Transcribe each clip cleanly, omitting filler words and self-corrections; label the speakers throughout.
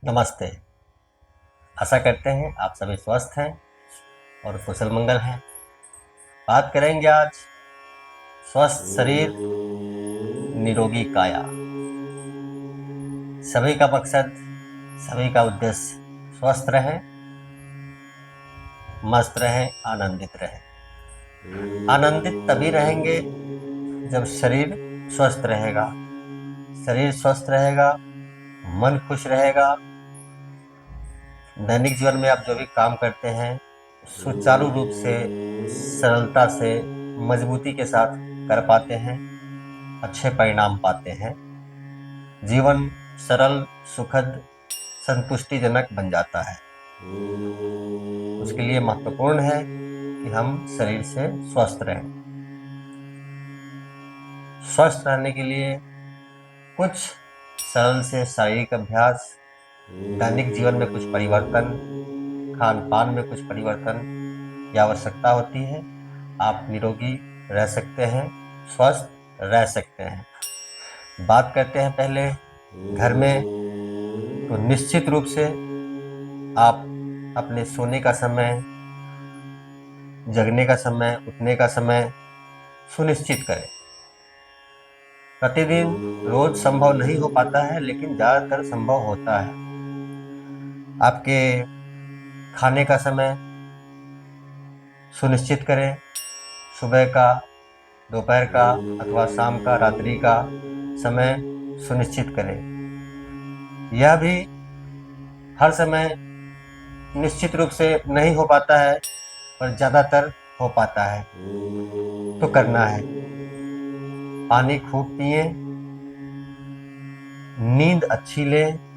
Speaker 1: नमस्ते। आशा करते हैं आप सभी स्वस्थ हैं और कुशल मंगल हैं। बात करेंगे आज स्वस्थ शरीर निरोगी काया। सभी का मकसद, सभी का उद्देश्य स्वस्थ रहें, मस्त रहें, आनंदित रहें। आनंदित तभी रहेंगे जब शरीर स्वस्थ रहेगा। शरीर स्वस्थ रहेगा, मन खुश रहेगा। दैनिक जीवन में आप जो भी काम करते हैं सुचारू रूप से, सरलता से, मजबूती के साथ कर पाते हैं, अच्छे परिणाम पाते हैं। जीवन सरल, सुखद, संतुष्टिजनक बन जाता है। उसके लिए महत्वपूर्ण है कि हम शरीर से स्वस्थ रहें। स्वस्थ रहने के लिए कुछ सरल से शारीरिक अभ्यास, दैनिक जीवन में कुछ परिवर्तन, खान पान में कुछ परिवर्तन की आवश्यकता होती है। आप निरोगी रह सकते हैं, स्वस्थ रह सकते हैं। बात करते हैं पहले घर में, तो निश्चित रूप से आप अपने सोने का समय, जगने का समय, उठने का समय सुनिश्चित करें। प्रतिदिन रोज संभव नहीं हो पाता है, लेकिन ज्यादातर संभव होता है। आपके खाने का समय सुनिश्चित करें। सुबह का, दोपहर का अथवा शाम का, रात्रि का समय सुनिश्चित करें। यह भी हर समय निश्चित रूप से नहीं हो पाता है, पर ज्यादातर हो पाता है, तो करना है। पानी खूब पिए, नींद अच्छी लें,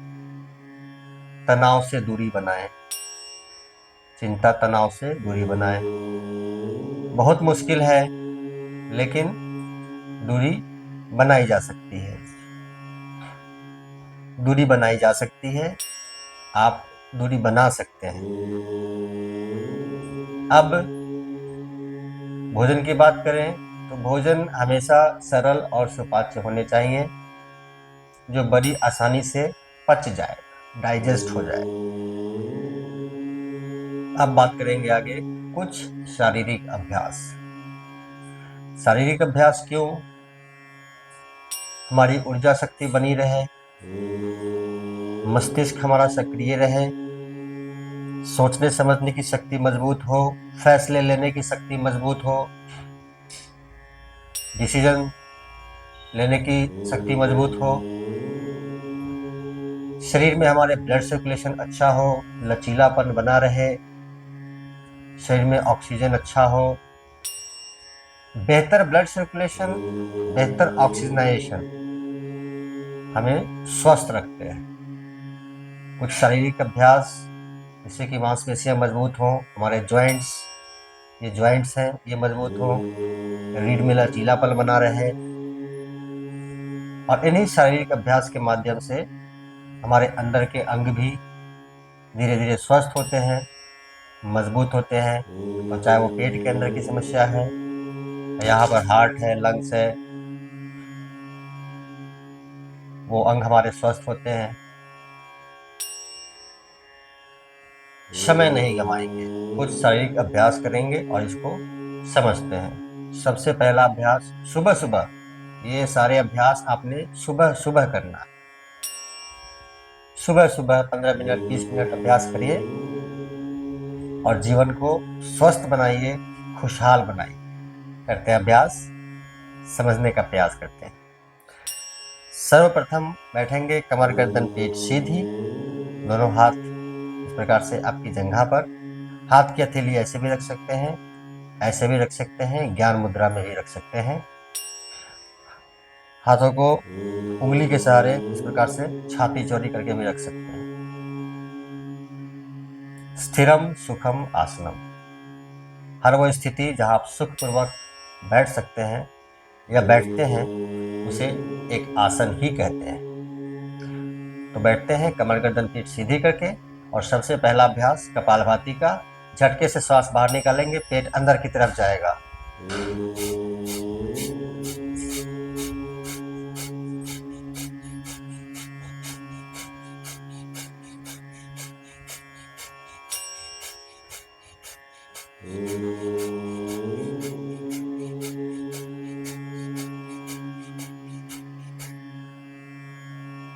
Speaker 1: तनाव से दूरी बनाएं। चिंता तनाव से दूरी बनाएं। बहुत मुश्किल है, लेकिन दूरी बनाई जा सकती है। दूरी बनाई जा सकती है, आप दूरी बना सकते हैं। अब भोजन की बात करें तो भोजन हमेशा सरल और सुपाच्य होने चाहिए, जो बड़ी आसानी से पच जाए, डाइजेस्ट हो जाए। अब बात करेंगे आगे कुछ शारीरिक अभ्यास। शारीरिक अभ्यास क्यों? हमारी ऊर्जा शक्ति बनी रहे, मस्तिष्क हमारा सक्रिय रहे, सोचने समझने की शक्ति मजबूत हो, फैसले लेने की शक्ति मजबूत हो, डिसीजन लेने की शक्ति मजबूत हो, शरीर में हमारे ब्लड सर्कुलेशन अच्छा हो, लचीलापन बना रहे, शरीर में ऑक्सीजन अच्छा हो। बेहतर ब्लड सर्कुलेशन, बेहतर ऑक्सीजनाइजेशन हमें स्वस्थ रखते हैं। कुछ शारीरिक अभ्यास जिससे कि मांसपेशियां मजबूत हों, हमारे ये जॉइंट्स हैं ये मजबूत हों, रीढ़ में लचीलापन बना रहे। और इन्हीं शारीरिक अभ्यास के माध्यम से हमारे अंदर के अंग भी धीरे धीरे स्वस्थ होते हैं, मजबूत होते हैं। और चाहे वो पेट के अंदर की समस्या है, यहाँ पर हार्ट है, लंग्स है, वो अंग हमारे स्वस्थ होते हैं। समय नहीं गंवाएंगे, कुछ शारीरिक अभ्यास करेंगे और इसको समझते हैं। सबसे पहला अभ्यास सुबह सुबह, ये सारे अभ्यास आपने सुबह सुबह करना है। सुबह सुबह 15 मिनट, 20 मिनट अभ्यास करिए और जीवन को स्वस्थ बनाइए, खुशहाल बनाइए। करते हैं अभ्यास, समझने का प्रयास करते हैं। सर्वप्रथम बैठेंगे कमर गर्दन पीठ सीधी, दोनों हाथ इस प्रकार से आपकी जंघा पर। हाथ की हथेली ऐसे भी रख सकते हैं, ऐसे भी रख सकते हैं, ज्ञान मुद्रा में भी रख सकते हैं। हाथों को उंगली के सहारे इस प्रकार से छाती चौड़ी करके भी रख सकते हैं। स्थिरम सुखम आसनम, हर वो स्थिति जहां आप सुखपूर्वक बैठ सकते हैं या बैठते हैं उसे एक आसन ही कहते हैं। तो बैठते हैं कमर गर्दन पीठ सीधी करके, और सबसे पहला अभ्यास कपालभाति का। झटके से श्वास बाहर निकालेंगे, पेट अंदर की तरफ जाएगा।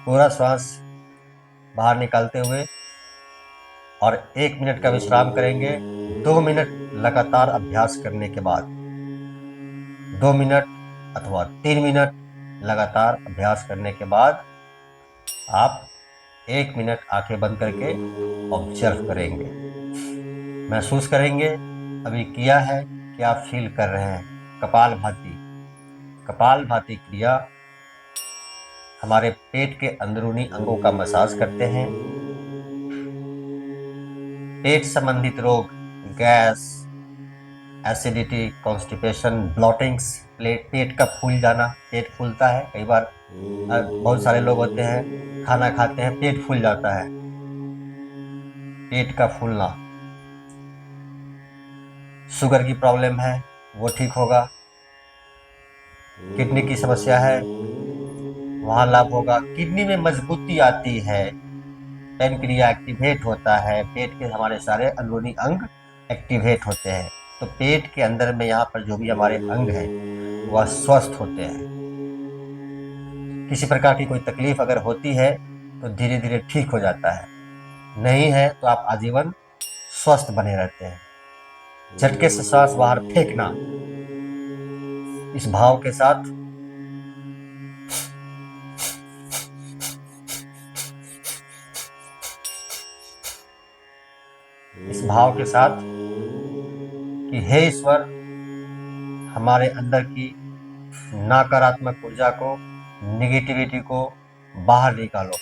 Speaker 1: पूरा श्वास बाहर निकालते हुए और 1 मिनट का विश्राम करेंगे। 2 मिनट लगातार अभ्यास करने के बाद, 2 मिनट अथवा 3 मिनट लगातार अभ्यास करने के बाद आप 1 मिनट आंखें बंद करके ऑब्जर्व करेंगे, महसूस करेंगे। अभी किया है, क्या फील कर रहे हैं। कपालभाति क्रिया हमारे पेट के अंदरूनी अंगों का मसाज करते हैं। पेट संबंधित रोग, गैस, एसिडिटी, कॉन्स्टिपेशन, ब्लॉटिंग्स, पेट का फूल जाना, पेट फूलता है कई बार। बहुत सारे लोग होते हैं खाना खाते हैं पेट फूल जाता है, पेट का फूलना। शुगर की प्रॉब्लम है वो ठीक होगा। किडनी की समस्या है वहां लाभ होगा। किडनी में मजबूती आती है, पैनक्रिया एक्टिवेट होता है, पेट के हमारे सारे अंदरूनी अंग एक्टिवेट होते हैं। तो पेट के अंदर में यहाँ पर जो भी हमारे अंग हैं वह स्वस्थ होते हैं। किसी प्रकार की कोई तकलीफ अगर होती है तो धीरे धीरे ठीक हो जाता है, नहीं है तो आप आजीवन स्वस्थ बने रहते हैं। झटके से सांस बाहर फेंकना, इस भाव के साथ कि हे ईश्वर, हमारे अंदर की नकारात्मक ऊर्जा को, निगेटिविटी को बाहर निकालो।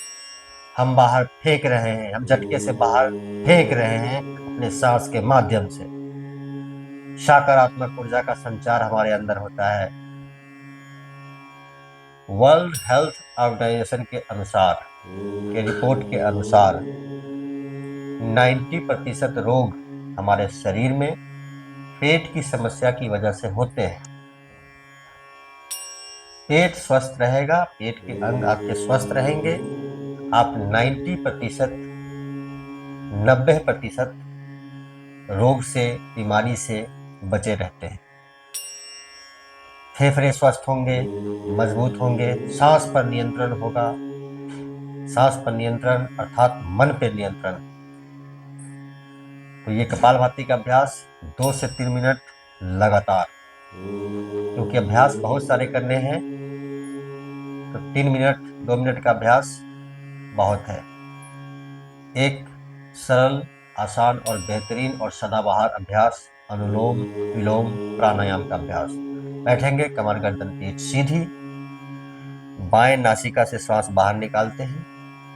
Speaker 1: हम बाहर फेंक रहे हैं, हम झटके से बाहर फेंक रहे हैं अपने सांस के माध्यम से। सकारात्मक ऊर्जा का संचार हमारे अंदर होता है। वर्ल्ड हेल्थ ऑर्गेनाइजेशन के अनुसार, के रिपोर्ट के अनुसार 90% रोग हमारे शरीर में पेट की समस्या की वजह से होते हैं। पेट स्वस्थ रहेगा, पेट के अंग आपके स्वस्थ रहेंगे, आप 90% रोग से, बीमारी से बचे रहते हैं। फेफड़े स्वस्थ होंगे, मजबूत होंगे, सांस पर नियंत्रण होगा। सांस पर नियंत्रण अर्थात मन पर नियंत्रण। तो ये कपालभाति का अभ्यास 2 से 3 मिनट लगातार, क्योंकि अभ्यास बहुत सारे करने हैं तो 3 मिनट 2 मिनट का अभ्यास बहुत है। एक सरल, आसान और बेहतरीन और सदाबहार अभ्यास, अनुलोम विलोम प्राणायाम का अभ्यास। बैठेंगे, कमर गर्दन पीठ सीधी, बाएं नासिका से श्वास बाहर निकालते हैं,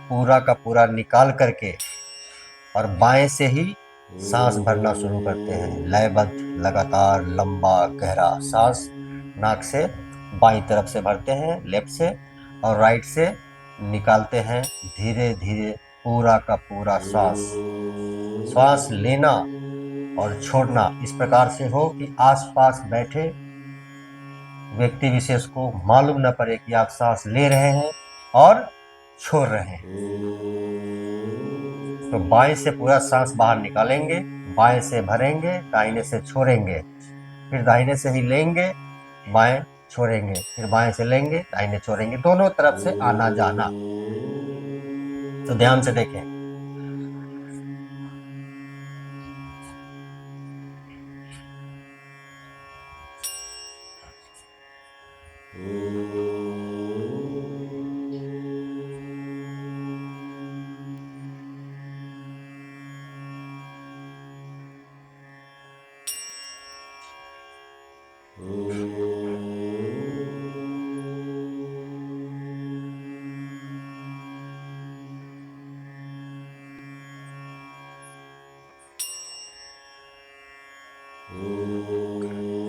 Speaker 1: पूरा का पूरा निकाल करके और बाएं से ही सांस भरना शुरू करते हैं। लयबद्ध, लगातार, लंबा, गहरा सांस नाक से बाईं तरफ से भरते हैं, लेफ्ट से, और राइट से निकालते हैं। धीरे धीरे पूरा का पूरा श्वास लेना और छोड़ना इस प्रकार से हो कि आसपास बैठे व्यक्ति विशेष को मालूम न पड़े कि आप सांस ले रहे हैं और छोड़ रहे हैं। तो बाएं से पूरा सांस बाहर निकालेंगे, बाएं से भरेंगे, दाहिने से छोड़ेंगे, फिर दाहिने से ही लेंगे, बाएं छोड़ेंगे, फिर बाएं से लेंगे, दाहिने छोड़ेंगे, दोनों तरफ से आना जाना। तो ध्यान से देखें।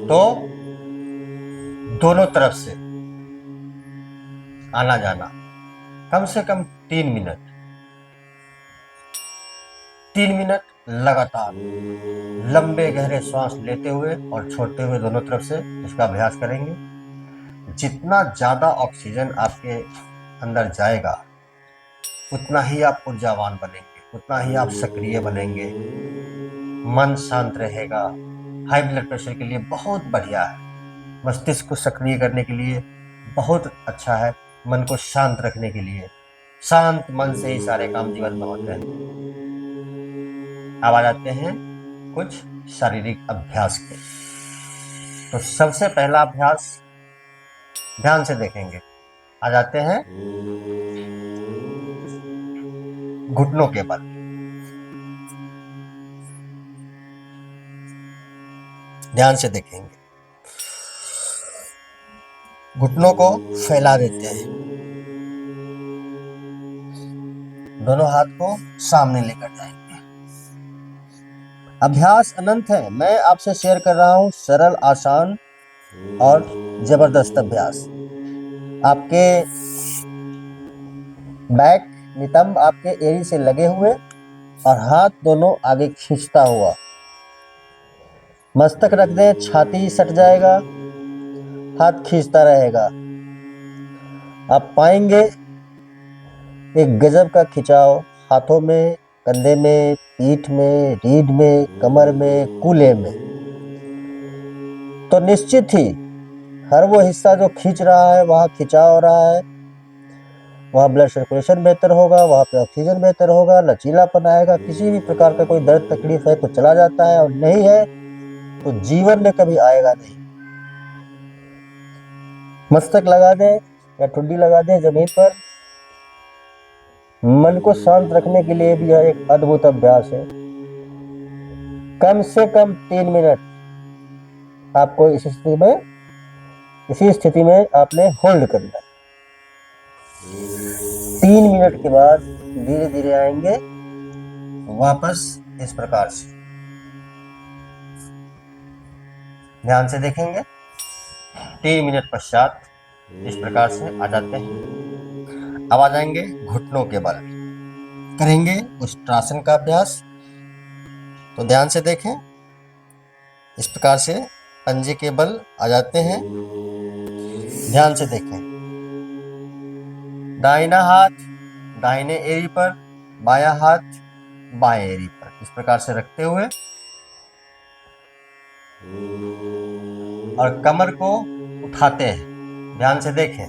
Speaker 1: तो दोनों तरफ से आना जाना, कम से कम 3 मिनट, 3 मिनट लगातार लंबे गहरे श्वास लेते हुए और छोड़ते हुए दोनों तरफ से इसका अभ्यास करेंगे। जितना ज्यादा ऑक्सीजन आपके अंदर जाएगा उतना ही आप ऊर्जावान बनेंगे, उतना ही आप सक्रिय बनेंगे, मन शांत रहेगा। हाई ब्लड प्रेशर के लिए बहुत बढ़िया है, मस्तिष्क को सक्रिय करने के लिए बहुत अच्छा है, मन को शांत रखने के लिए। शांत मन से ही सारे काम जीवन में होते हैं। अब आ जाते हैं कुछ शारीरिक अभ्यास के। तो सबसे पहला अभ्यास ध्यान से देखेंगे, आ जाते हैं घुटनों के बल। ध्यान से देखेंगे, घुटनों को फैला देते हैं, दोनों हाथ को सामने लेकर जाएंगे। अभ्यास अनंत है, मैं आपसे शेयर कर रहा हूं सरल, आसान और जबरदस्त अभ्यास। आपके बैक नितंब आपके एड़ी से लगे हुए और हाथ दोनों आगे खींचता हुआ, मस्तक रख दें, छाती सट जाएगा, हाथ खींचता रहेगा। आप पाएंगे एक गजब का खिंचाव हाथों में, कंधे में, पीठ में, रीढ़ में, कमर में, कूल्हे में। तो निश्चित ही हर वो हिस्सा जो खींच रहा है, वहां खिंचाव हो रहा है, वहाँ ब्लड सर्कुलेशन बेहतर होगा, वहाँ पे ऑक्सीजन बेहतर होगा, लचीलापन आएगा। किसी भी प्रकार का कोई दर्द तकलीफ है तो चला जाता है, और नहीं है तो जीवन में कभी आएगा नहीं। मस्तक लगा दें या ठुड्डी लगा दें जमीन पर। मन को शांत रखने के लिए भी यह एक अद्भुत अभ्यास है। कम से कम 3 मिनट आपको इसी स्थिति में आपने होल्ड करना है। 3 मिनट के बाद धीरे धीरे आएंगे वापस इस प्रकार से। ध्यान से देखेंगे, 3 मिनट पश्चात इस प्रकार से आ जाते हैं। अब आ जाएंगे घुटनों के बल, करेंगे उष्ट्रासन का अभ्यास। तो ध्यान से देखें, इस प्रकार से पंजे के बल आ जाते हैं। ध्यान से देखें, दाहिना हाथ दाहिने एड़ी पर, बायां हाथ बाएं एड़ी पर, इस प्रकार से रखते हुए और कमर को उठाते हैं। ध्यान से देखें,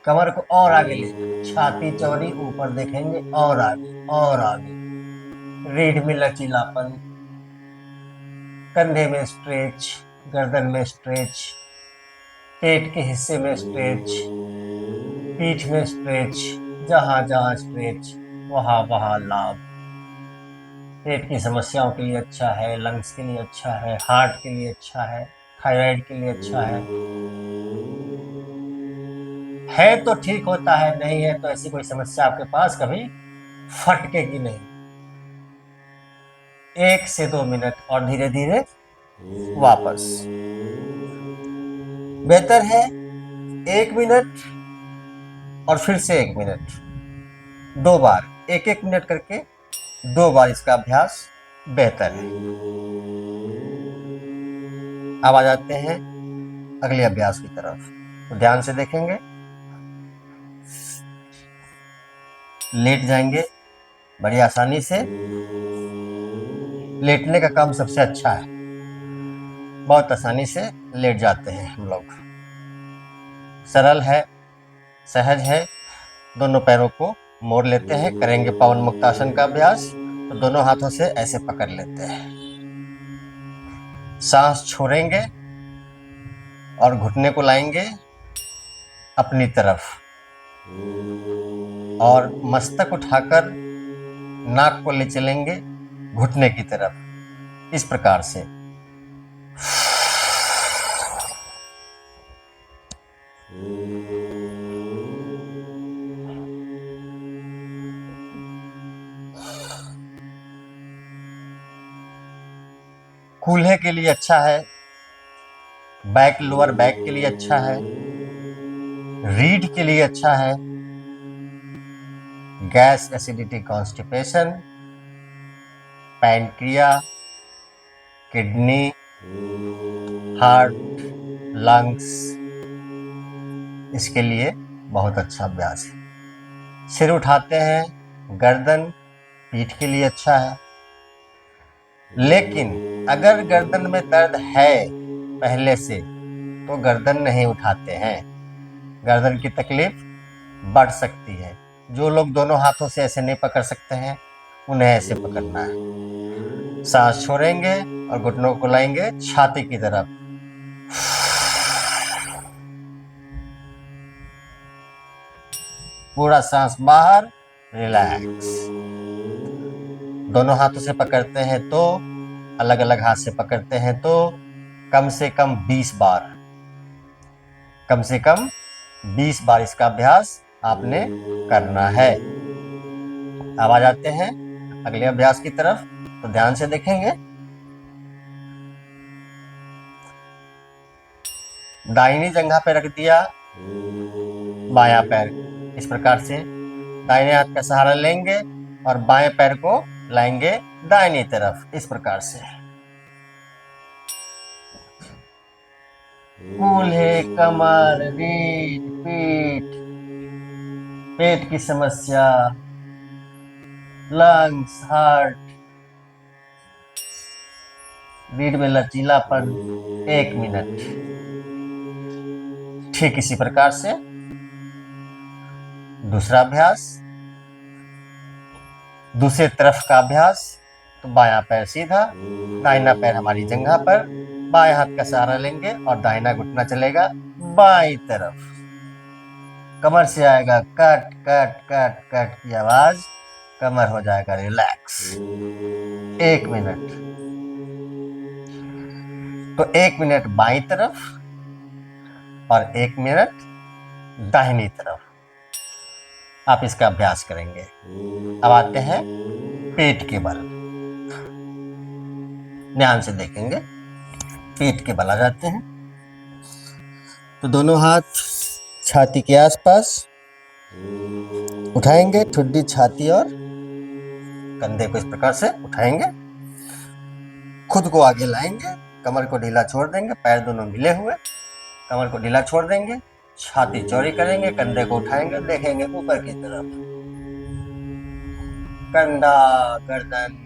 Speaker 1: कमर को और आगे ले, छाती चौड़ी ऊपर देखेंगे, और आगे और आगे। रीढ़ में लचीलापन, कंधे में स्ट्रेच, गर्दन में स्ट्रेच, पेट के हिस्से में स्ट्रेच, पीठ में स्ट्रेच, जहां जहां स्ट्रेच वहां वहां लाभ। पेट की समस्याओं के लिए अच्छा है, लंग्स के लिए अच्छा है, हार्ट के लिए अच्छा है, थायराइड के लिए अच्छा है तो ठीक होता है, नहीं है तो ऐसी कोई समस्या आपके पास कभी फटकेगी नहीं। 1 से 2 मिनट और धीरे धीरे वापस। बेहतर है 1 मिनट और फिर से 1 मिनट, 2 बार, 1-1 मिनट करके 2 बार इसका अभ्यास बेहतर है। अब आ जाते हैं अगले अभ्यास की तरफ। तो ध्यान से देखेंगे, लेट जाएंगे बड़ी आसानी से। लेटने का काम सबसे अच्छा है, बहुत आसानी से लेट जाते हैं हम लोग। सरल है, सहज है। दोनों पैरों को मोड़ लेते हैं, करेंगे पवन मुक्तासन का अभ्यास। तो दोनों हाथों से ऐसे पकड़ लेते हैं, सांस छोड़ेंगे और घुटने को लाएंगे अपनी तरफ और मस्तक उठाकर नाक को ले चलेंगे घुटने की तरफ, इस प्रकार से। कूल्हे के लिए अच्छा है, बैक लोअर बैक के लिए अच्छा है, रीढ़ के लिए अच्छा है, gas acidity constipation, pancreas, kidney, heart, lungs, इसके लिए बहुत अच्छा अभ्यास है। सिर उठाते हैं, गर्दन, पीठ के लिए अच्छा है। लेकिन अगर गर्दन में दर्द है पहले से तो गर्दन नहीं उठाते हैं। गर्दन की तकलीफ बढ़ सकती है। जो लोग दोनों हाथों से ऐसे नहीं पकड़ सकते हैं, उन्हें ऐसे पकड़ना है। सांस छोड़ेंगे और घुटनों को लाएंगे छाती की तरफ। पूरा सांस बाहर, रिलैक्स। दोनों हाथों से पकड़ते हैं तो, अलग अलग हाथ से पकड़ते हैं तो कम से कम 20 बार, कम से कम 20 बार इसका अभ्यास आपने करना है। अब आ जाते हैं अगले अभ्यास की तरफ, तो ध्यान से देखेंगे। दाहिनी जंघा पे रख दिया बायां पैर, इस प्रकार से दाहिने हाथ का सहारा लेंगे और बाएं पैर को लाएंगे दाहिनी तरफ, इस प्रकार से। कूल्हे, कमर, रीढ़, पीठ, पेट की समस्या, लंग्स, हार्ट, रीढ़ में लचीलापन, 1 मिनट। ठीक इसी प्रकार से दूसरा अभ्यास, दूसरे तरफ का अभ्यास। तो बायां पैर सीधा, दाहिना पैर हमारी जंघा पर, बाएं हाथ का सहारा लेंगे और दाहिना घुटना चलेगा बाईं तरफ। कमर से आएगा कट कट कट कट की आवाज, कमर हो जाएगा रिलैक्स। 1 मिनट। तो 1 मिनट बाईं तरफ और 1 मिनट दाहिनी तरफ आप इसका अभ्यास करेंगे। अब आते हैं पेट के बल। ध्यान से देखेंगे, पेट के बल आ जाते हैं। तो दोनों हाथ छाती के आसपास उठाएंगे, ठुड्डी, छाती और कंधे को इस प्रकार से उठाएंगे। खुद को आगे लाएंगे, कमर को ढीला छोड़ देंगे, पैर दोनों मिले हुए, कमर को ढीला छोड़ देंगे, छाती चौड़ी करेंगे, कंधे को उठाएंगे, देखेंगे ऊपर की तरफ। कंधा, गर्दन,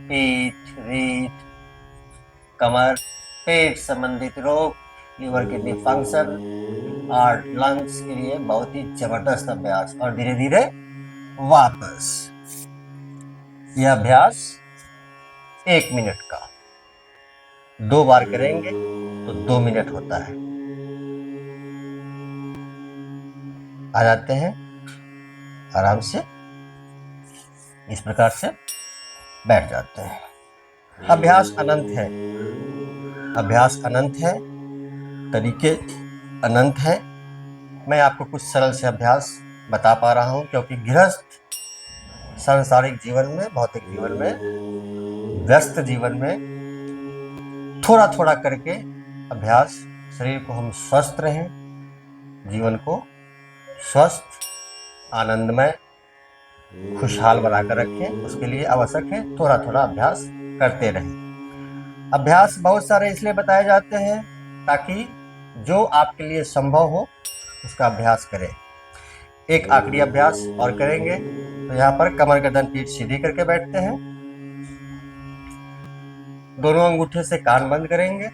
Speaker 1: पीठ, रीढ़, कमर, पेट संबंधित रोग, liver, kidney function, heart, lungs के लिए बहुत ही जबरदस्त अभ्यास। और धीरे धीरे वापस। यह अभ्यास 1 मिनट का 2 बार करेंगे तो 2 मिनट होता है। आ जाते हैं आराम से, इस प्रकार से बैठ जाते हैं। अभ्यास अनंत है, अभ्यास अनंत है, तरीके अनंत है। मैं आपको कुछ सरल से अभ्यास बता पा रहा हूं, क्योंकि गृहस्थ सांसारिक जीवन में, भौतिक जीवन में, व्यस्त जीवन में थोड़ा थोड़ा करके अभ्यास, शरीर को हम स्वस्थ रहें, जीवन को स्वस्थ, आनंदमय, खुशहाल बनाकर रखें, उसके लिए आवश्यक है थोड़ा थोड़ा अभ्यास करते रहें। अभ्यास बहुत सारे इसलिए बताए जाते हैं ताकि जो आपके लिए संभव हो उसका अभ्यास करें। एक आखिरी अभ्यास और करेंगे। तो यहाँ पर कमर, गर्दन, पीठ सीधी करके बैठते हैं, दोनों अंगूठे से कान बंद करेंगे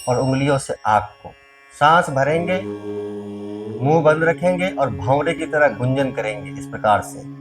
Speaker 1: और उंगलियों से आंख को, सांस भरेंगे, मुंह बंद रखेंगे और भंवरे की तरह गुंजन करेंगे इस प्रकार से।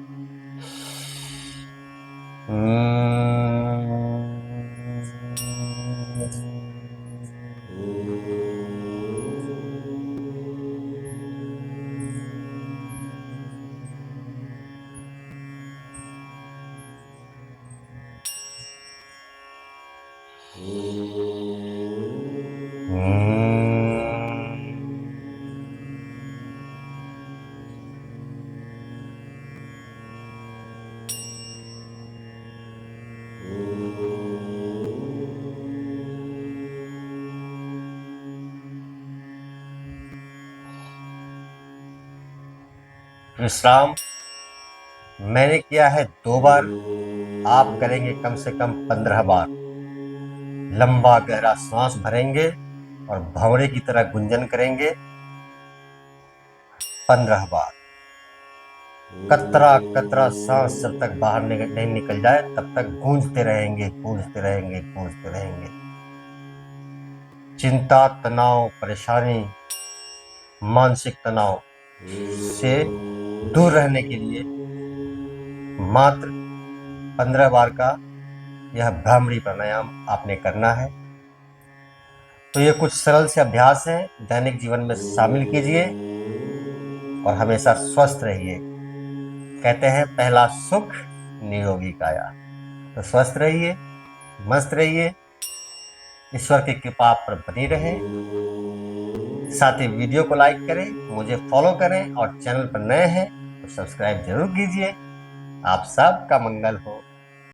Speaker 1: विश्राम मैंने किया है 2 बार, आप करेंगे कम से कम 15 बार। लंबा गहरा सांस भरेंगे और भंवरे की तरह गुंजन करेंगे 15 बार। कतरा कतरा सांस जब तक बाहर नहीं निकल जाए तब तक गूंजते रहेंगे, गूंजते रहेंगे, गूंजते रहेंगे। चिंता, तनाव, परेशानी, मानसिक तनाव से दूर रहने के लिए मात्र 15 बार का यह भ्रामरी प्राणायाम आपने करना है। तो ये कुछ सरल से अभ्यास हैं, दैनिक जीवन में शामिल कीजिए और हमेशा स्वस्थ रहिए। कहते हैं पहला सुख निरोगी काया। तो स्वस्थ रहिए, मस्त रहिए, ईश्वर की कृपा आप पर बनी रहे। साथ ही वीडियो को लाइक करें, मुझे फॉलो करें और चैनल पर नए हैं तो सब्सक्राइब जरूर कीजिए। आप सबका मंगल हो।